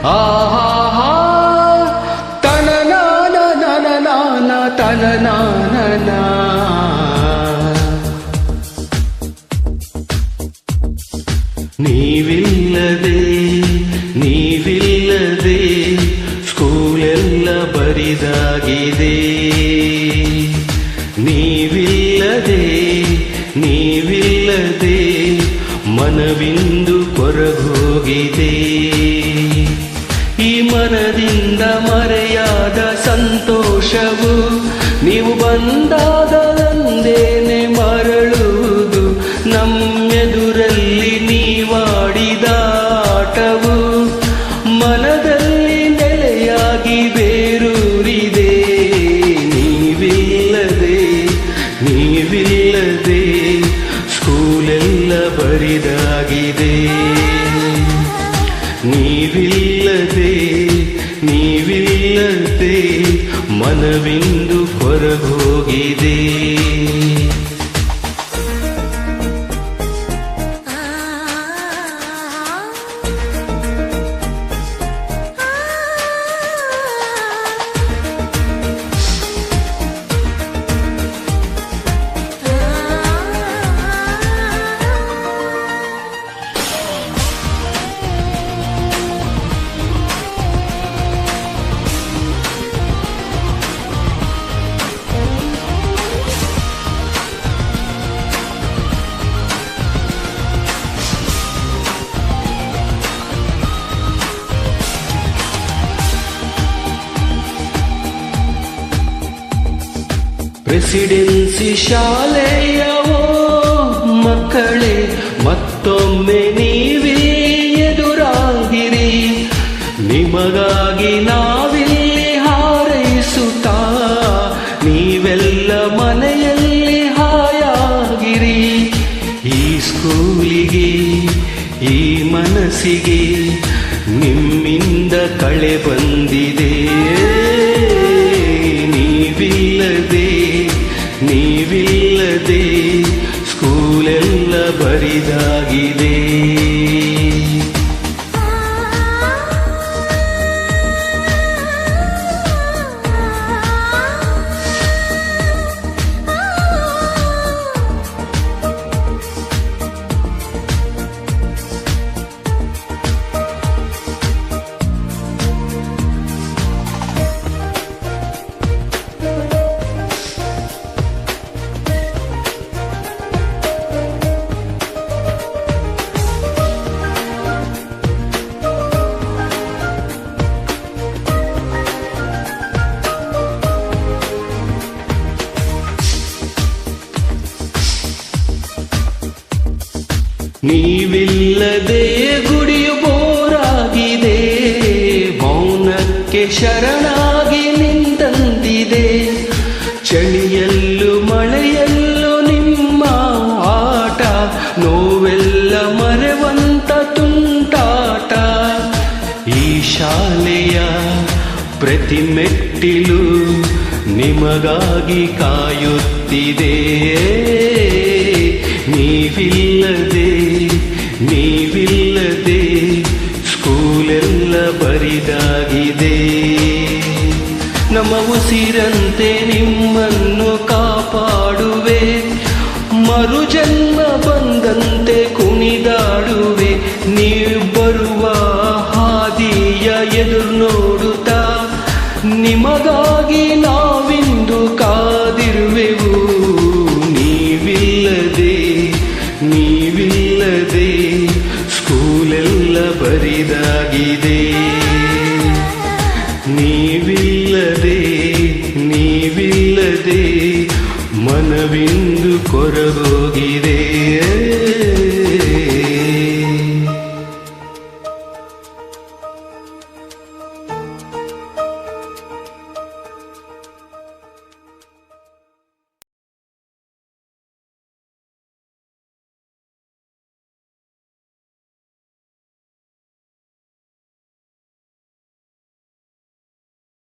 ಆಹಾ ತನನಾನ ನನನಾನ ತನನಾನನ ನೀವಿಲ್ಲದೆ ನೀವಿಲ್ಲದೆ ಸ್ಕೂಲೆಲ್ಲ ಬರಿದಾಗಿದೆ. ನೀವಿಲ್ಲದೆ ನೀವಿಲ್ಲದೆ ಮನವಿಂದು ಕೊರಗೋಗಿದೆ. ಈ ಮನದಿಂದ ಮರೆಯಾದ ಸಂತೋಷವು ನೀವು ಬಂದಾಗಂದೇನೆ ಮರಳುವುದು. ನಮ್ಮೆದುರಲ್ಲಿ ನೀವಾಡಿದ ಆಟವು ಮನದಲ್ಲಿ ನೆಲೆಯಾಗಿ ಬೇರೂರಿದೆ. ನೀವಿಲ್ಲದೆ ನೀವಿಲ್ಲದೆ ಸ್ಕೂಲೆಲ್ಲ ಬರಿದಾಗಿದೆ. ನೀವಿಲ್ಲದೆ ನೀವಿಲ್ಲದೆ ಮನವಿಂದು ಹೊರಗೋಗಿದೆ. ಪ್ರೆಸಿಡೆನ್ಸಿ ಶಾಲೆಯವೋ ಮಕ್ಕಳೇ, ಮತ್ತೊಮ್ಮೆ ನೀವೇ ಎದುರಾಗಿರಿ. ನಿಮಗಾಗಿ ನಾವಿಲ್ಲಿ ಹಾರೈಸುತ್ತಾ ನೀವೆಲ್ಲ ಮನೆಯಲ್ಲಿ ಹಾಯಾಗಿರಿ. ಈ ಸ್ಕೂಲಿಗೆ ಈ ಮನಸ್ಸಿಗೆ ನಿಮ್ಮಿಂದ ಕಳೆ ಬಂದಿದೆ. ನೀವಿಲ್ಲದೆ ನೀವಿಲ್ಲದೆ ಸ್ಕೂಲೆಲ್ಲ ಬರಿದಾಗಿದೆ. ನೀವಿಲ್ಲದೆ ಗುಡಿಯು ಬೋರಾಗಿದೆ. ಮೌನಕ್ಕೆ ಶರಣಾಗಿ ನಿಂತಂತಿದೆ. ಚಳಿಯಲ್ಲೂ ಮಳೆಯಲ್ಲೂ ನಿಮ್ಮ ಆಟ, ನೋವೆಲ್ಲ ಮರೆವಂತ ತುಂಟಾಟ. ಈ ಶಾಲೆಯ ಪ್ರತಿ ಮೆಟ್ಟಿಲು ನಿಮಗಾಗಿ ಕಾಯುತ್ತಿದೆ. ನೀವಿಲ್ಲದೆ ನೀವಿಲ್ಲದೆ ಸ್ಕೂಲೆಲ್ಲ ಬರಿದಾಗಿದೆ. ನಮ್ಮ ಉಸಿರಂತೆ ನಿಮ್ಮನ್ನು ಕಾಪಾಡುವೆ. ಮರುಜನ್ಮ ಬಂದಂತೆ ಕುಣಿದಾಡುವೆ. ನೀವು ಬರುವ ಹಾದಿಯ ಎದುರು ನೋಡುತ್ತಾ ನಿಮಗಾಗಿ ನಾವಿಂದು ಕಾದಿರುವೆವು. ನೀವಿಲ್ಲದೆ ನೀವಿಲ್ಲದೆ ಸ್ಕೂಲೆಲ್ಲ ಬರಿದಾಗಿದೆ. ನೀವಿಲ್ಲದೆ ನೀವಿಲ್ಲದೆ ಮನವಿಂದು ಕೊರಗೋಗಿದೆ.